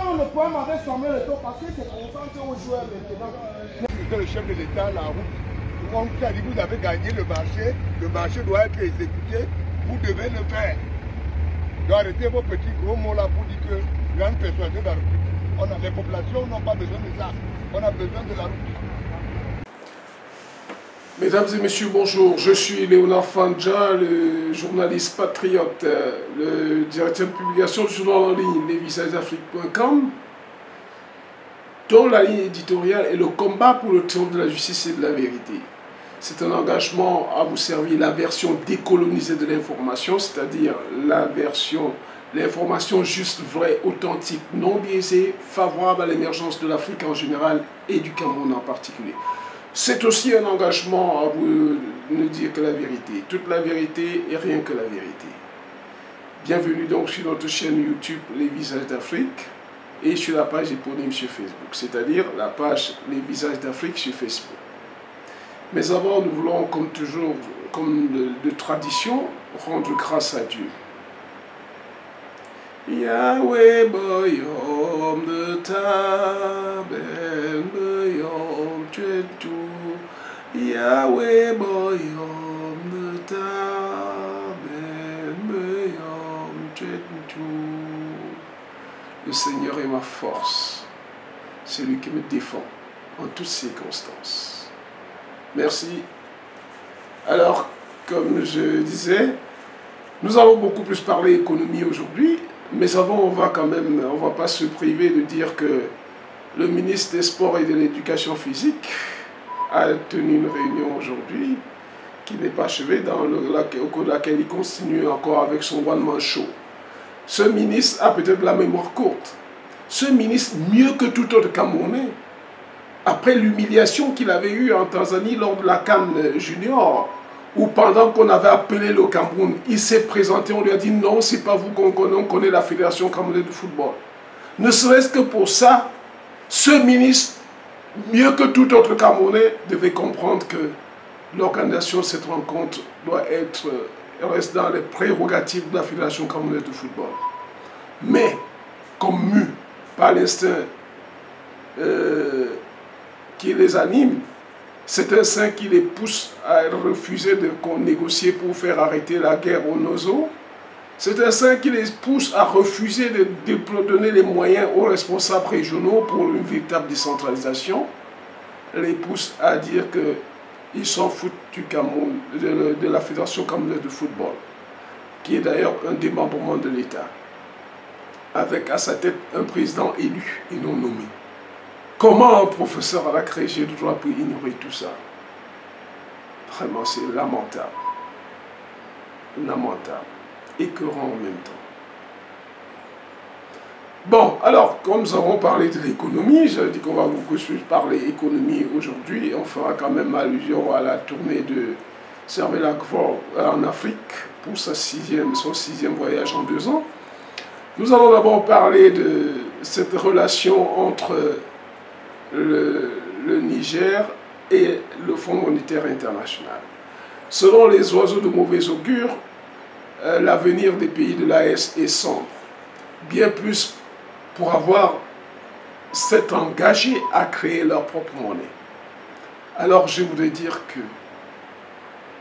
Non, le poème avait Samuel Eto'o parce que c'est concentré aux joueurs maintenant. Le chef de l'État, la route, on vous a dit vous avez gagné le marché doit être exécuté, vous devez le faire. Donc arrêtez vos petits gros mots là pour dire que rien ne persuadé de la route. Les populations n'ont pas besoin de ça, on a besoin de la route. Mesdames et messieurs, bonjour. Je suis Léonard Fandja, le journaliste patriote, le directeur de publication du journal en ligne lesvisagesdafrique.com, dont la ligne éditoriale est le combat pour le triomphe de la justice et de la vérité. C'est un engagement à vous servir la version décolonisée de l'information, c'est-à-dire l'information juste, vraie, authentique, non biaisée, favorable à l'émergence de l'Afrique en général et du Cameroun en particulier. C'est aussi un engagement à vous ne dire que la vérité, toute la vérité et rien que la vérité. Bienvenue donc sur notre chaîne YouTube Les Visages d'Afrique et sur la page éponyme sur Facebook, c'est-à-dire la page Les Visages d'Afrique sur Facebook. Mais avant, nous voulons, comme toujours, comme de tradition, rendre grâce à Dieu. Yahweh boyom de taben boyom tuetu. Yahweh boyom de taben boyom tuetu. Le Seigneur est ma force, c'est lui qui me défend en toutes circonstances. Merci. Alors, comme je disais, nous allons beaucoup plus parler économie aujourd'hui. Mais avant, on va pas se priver de dire que le ministre des Sports et de l'Éducation physique a tenu une réunion aujourd'hui qui n'est pas achevée, au cours de laquelle il continue encore avec son one-man show. Ce ministre a peut-être la mémoire courte. Ce ministre, mieux que tout autre Camerounais, après l'humiliation qu'il avait eue en Tanzanie lors de la CAN Junior, où pendant qu'on avait appelé le Cameroun, il s'est présenté, on lui a dit non, c'est pas vous qu'on connaît, on connaît la Fédération camerounaise de football. Ne serait-ce que pour ça, ce ministre, mieux que tout autre Camerounais, devait comprendre que l'organisation de cette rencontre reste dans les prérogatives de la Fédération camerounaise de football. Mais, comme mu par l'instinct qui les anime, c'est un saint qui les pousse à refuser de négocier pour faire arrêter la guerre au Nozo. C'est un saint qui les pousse à refuser de donner les moyens aux responsables régionaux pour une véritable décentralisation. Les pousse à dire qu'ils s'en foutent du Cameroun, de la Fédération camerounaise de football, qui est d'ailleurs un démembrement de l'État, avec à sa tête un président élu et non nommé. Comment un professeur à la Crégé doit pour ignorer tout ça? Vraiment, c'est lamentable. Lamentable. Écœurant en même temps. Bon, alors, comme nous avons parlé de l'économie, je dis qu'on va beaucoup plus parler économie aujourd'hui. On fera quand même allusion à la tournée de Serge Lakfor en Afrique pour son sixième voyage en 2 ans. Nous allons d'abord parler de cette relation entre le Niger et le Fonds monétaire international. Selon les oiseaux de mauvais augure, l'avenir des pays de l'AES est sombre. Bien plus pour s'être engagés à créer leur propre monnaie. Alors je voudrais dire que,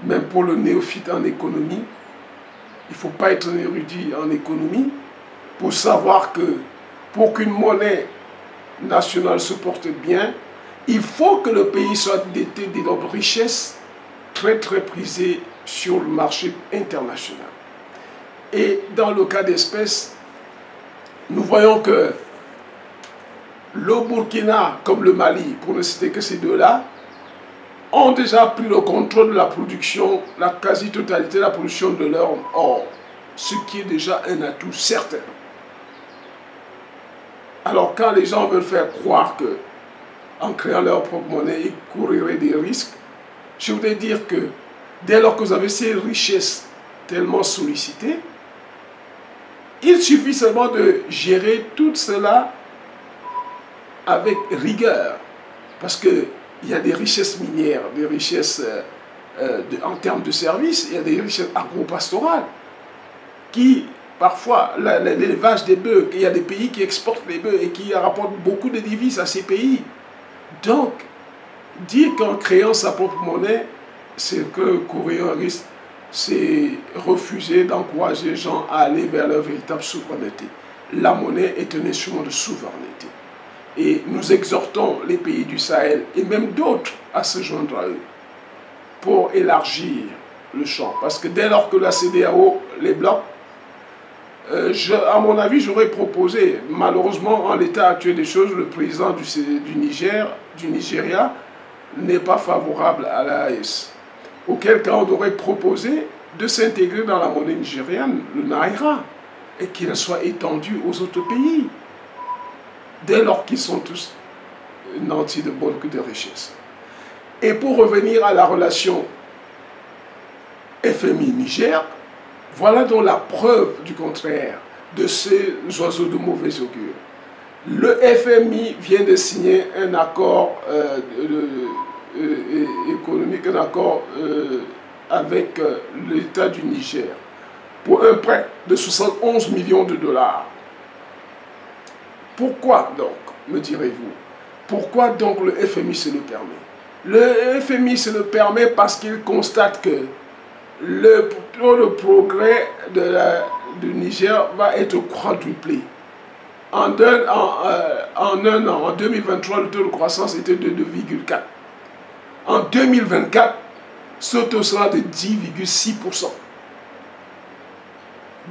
même pour le néophyte en économie, il ne faut pas être un érudit en économie pour savoir que pour qu'une monnaie nationale se porte bien, il faut que le pays soit doté d'énormes richesses très très prisées sur le marché international. Et dans le cas d'espèce, nous voyons que le Burkina comme le Mali, pour ne citer que ces deux-là, ont déjà pris le contrôle de la production, la quasi-totalité de la production de leur or, ce qui est déjà un atout certain. Alors quand les gens veulent faire croire que en créant leur propre monnaie, ils courraient des risques, je voudrais dire que dès lors que vous avez ces richesses tellement sollicitées, il suffit seulement de gérer tout cela avec rigueur. Parce qu'il y a des richesses minières, des richesses en termes de services, il y a des richesses agro-pastorales qui parfois l'élevage des bœufs. Il y a des pays qui exportent les bœufs et qui rapportent beaucoup de devises à ces pays. Donc, dire qu'en créant sa propre monnaie, c'est que courir un risque, c'est refuser d'encourager les gens à aller vers leur véritable souveraineté. La monnaie est un instrument de souveraineté. Et nous exhortons les pays du Sahel et même d'autres à se joindre à eux pour élargir le champ. Parce que dès lors que la CEDEAO les bloque, à mon avis, j'aurais proposé, malheureusement, en l'état actuel des choses, le président du Nigeria n'est pas favorable à l'AES. Auquel cas, on aurait proposé de s'intégrer dans la monnaie nigériane, le Naira, et qu'il soit étendu aux autres pays, dès lors qu'ils sont tous nantis de beaucoup de richesses. Et pour revenir à la relation FMI-Niger, voilà donc la preuve du contraire de ces oiseaux de mauvais augure. Le FMI vient de signer un accord économique, un accord avec l'État du Niger pour un prêt de 71 millions de dollars. Pourquoi donc, me direz-vous? Pourquoi donc le FMI se le permet? Le FMI se le permet parce qu'il constate que le taux de progrès du Niger va être quadruplé. En un an, en 2023, le taux de croissance était de 2,4. En 2024, ce taux sera de 10,6%.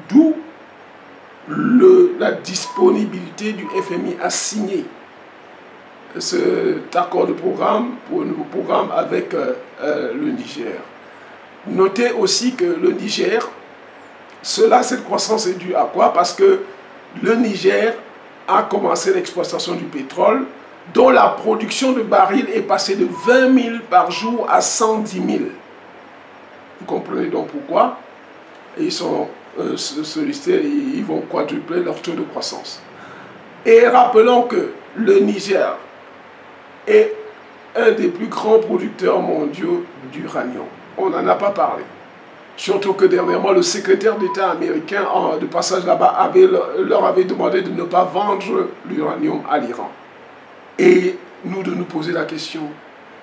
D'où la disponibilité du FMI à signer cet accord de programme pour un nouveau programme avec le Niger. Notez aussi que le Niger, cette croissance est due à quoi? Parce que le Niger a commencé l'exploitation du pétrole, dont la production de barils est passée de 20 000 par jour à 110 000. Vous comprenez donc pourquoi ils sont sollicités, ils vont quadrupler leur taux de croissance. Et rappelons que le Niger est un des plus grands producteurs mondiaux d'uranium. On n'en a pas parlé. Surtout que dernièrement, le secrétaire d'État américain, de passage là-bas, leur avait demandé de ne pas vendre l'uranium à l'Iran. Et nous de nous poser la question,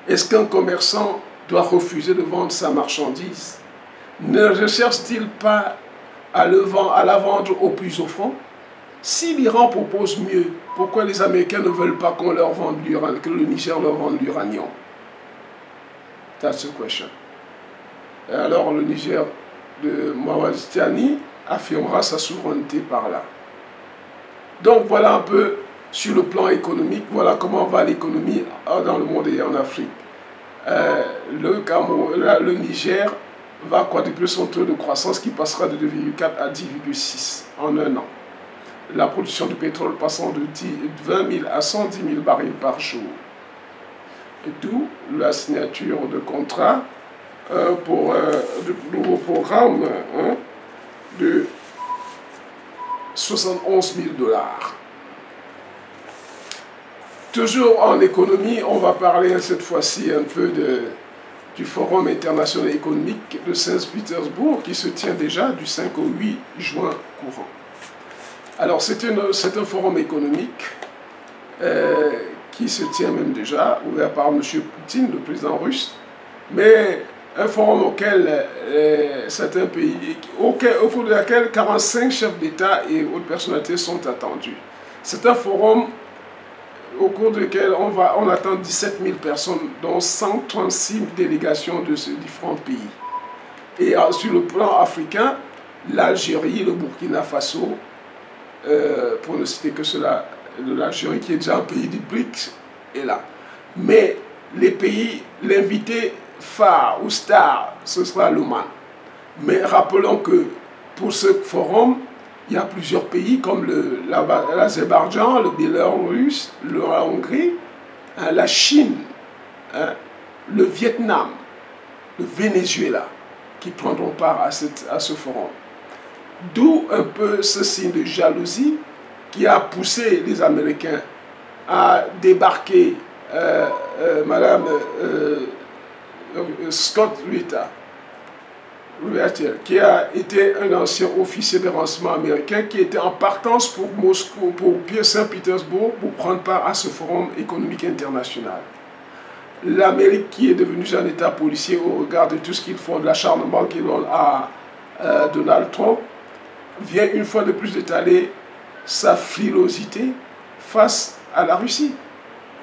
est-ce qu'un commerçant doit refuser de vendre sa marchandise? Ne recherche-t-il pas à la vendre au plus offrant? Si l'Iran propose mieux, pourquoi les Américains ne veulent pas qu'on leur vende l'uranium, que le Niger leur vende l'uranium? That's the question. Et alors le Niger de Mahamadou Tiani affirmera sa souveraineté par là. Donc voilà un peu sur le plan économique, voilà comment va l'économie dans le monde et en Afrique. Le Niger va quadrupler son taux de croissance qui passera de 2,4 à 10,6 en un an. La production de pétrole passant de 20 000 à 110 000 barils par jour. D'où la signature de contrat pour de nouveau programme de 71 000 dollars. Toujours en économie, on va parler cette fois-ci un peu du Forum international économique de Saint-Pétersbourg qui se tient déjà du 5 au 8 juin courant. Alors c'est un forum économique qui se tient même déjà, ouvert par M. Poutine, le président russe, mais un forum auquel certains pays, au cours de laquelle 45 chefs d'État et autres personnalités sont attendus. C'est un forum au cours duquel on attend 17 000 personnes, dont 136 délégations de ces différents pays. Et sur le plan africain, l'Algérie, le Burkina Faso, pour ne citer que cela, de l'Algérie qui est déjà un pays du BRICS, est là. Mais les pays, l'invité phare ou star, ce sera l'Oman. Mais rappelons que pour ce forum, il y a plusieurs pays comme l'Azerbaïdjan, le Bélarus, la Hongrie, la Chine, le Vietnam, le Venezuela, qui prendront part à ce forum. D'où un peu ce signe de jalousie qui a poussé les Américains à débarquer Madame Scott Ritter, qui a été un ancien officier de renseignement américain qui était en partance pour Moscou, pour Saint-Pétersbourg, pour prendre part à ce forum économique international. L'Amérique, qui est devenue un État policier au regard de tout ce qu'ils font, de l'acharnement qu'ils donnent à Donald Trump, vient une fois de plus étaler sa frilosité face à la Russie.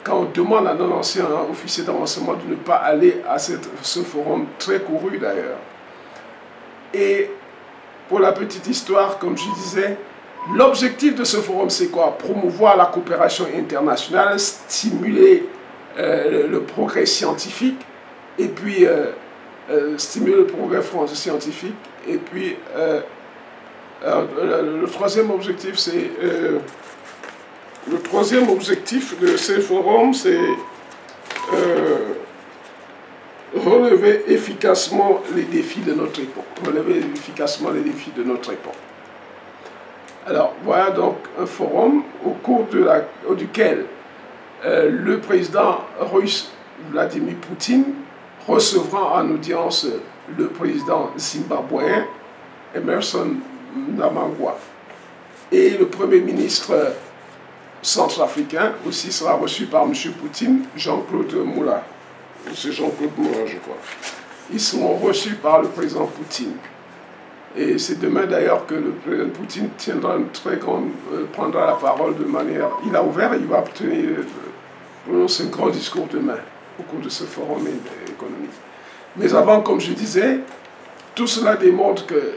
Quand on demande à un ancien officier de renseignement de ne pas aller à ce forum très couru d'ailleurs. Et pour la petite histoire, comme je disais, l'objectif de ce forum, c'est quoi? Promouvoir la coopération internationale, stimuler le progrès scientifique, et puis stimuler le progrès scientifique, et puis le troisième objectif, c'est le troisième objectif de ce forum, c'est relever efficacement les défis de notre époque. Relever efficacement les défis de notre époque. Alors, voilà donc un forum au cours duquel le président russe Vladimir Poutine recevra en audience le président zimbabwéen Emerson Mnangagwa. Et le premier ministre centrafricain aussi sera reçu par M. Poutine, Jean-Claude Moula. C'est Jean-Claude Moula, je crois. Ils seront reçus par le président Poutine. Et c'est demain d'ailleurs que le président Poutine tiendra une très grande, prendra la parole de manière... Il a ouvert et il va prononcer un grand discours demain au cours de ce forum économique. Mais avant, comme je disais, tout cela démontre que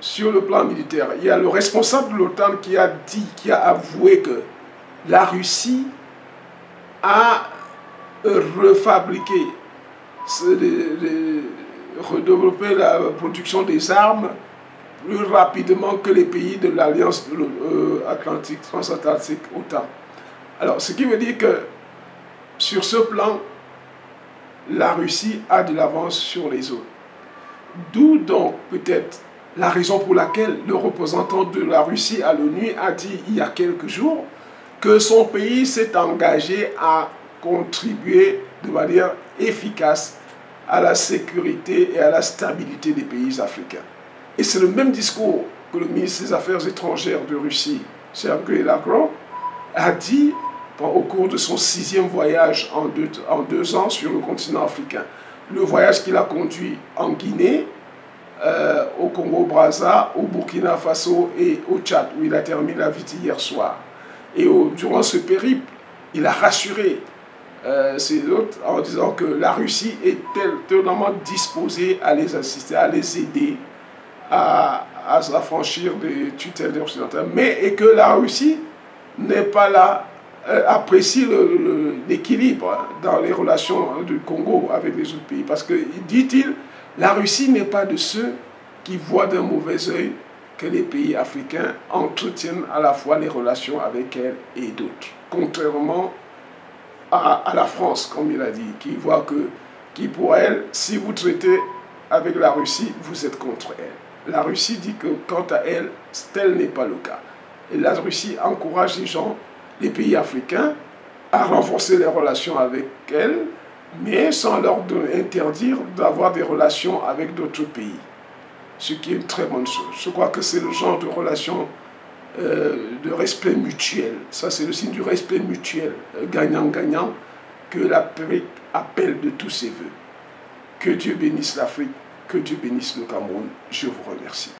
sur le plan militaire, il y a le responsable de l'OTAN qui a avoué que la Russie a refabriqué, redéveloppé la production des armes plus rapidement que les pays de l'Alliance transatlantique OTAN. Alors, ce qui veut dire que sur ce plan, la Russie a de l'avance sur les autres. D'où donc peut-être la raison pour laquelle le représentant de la Russie à l'ONU a dit il y a quelques jours que son pays s'est engagé à contribuer de manière efficace à la sécurité et à la stabilité des pays africains. Et c'est le même discours que le ministre des Affaires étrangères de Russie, Sergei Lavrov, a dit au cours de son 6e voyage en 2 ans sur le continent africain. Le voyage qu'il a conduit en Guinée, au Congo-Brazza, au Burkina Faso et au Tchad, où il a terminé la visite hier soir. Et durant ce périple, il a rassuré ces autres en disant que la Russie est totalement disposée à les assister, à les aider à s'affranchir des tutelles occidentales, mais que la Russie n'est pas là, apprécie l'équilibre dans les relations du Congo avec les autres pays. Parce que, dit-il, la Russie n'est pas de ceux qui voient d'un mauvais œil que les pays africains entretiennent à la fois les relations avec elle et d'autres. Contrairement à la France, comme il a dit, qui pour elle, si vous traitez avec la Russie, vous êtes contre elle. La Russie dit que quant à elle, tel n'est pas le cas. Et la Russie encourage les pays africains à renforcer les relations avec elle, mais sans leur interdire d'avoir des relations avec d'autres pays. Ce qui est une très bonne chose. Je crois que c'est le genre de relation de respect mutuel. Ça, c'est le signe du respect mutuel, gagnant-gagnant, que l'Afrique appelle de tous ses voeux. Que Dieu bénisse l'Afrique, que Dieu bénisse le Cameroun. Je vous remercie.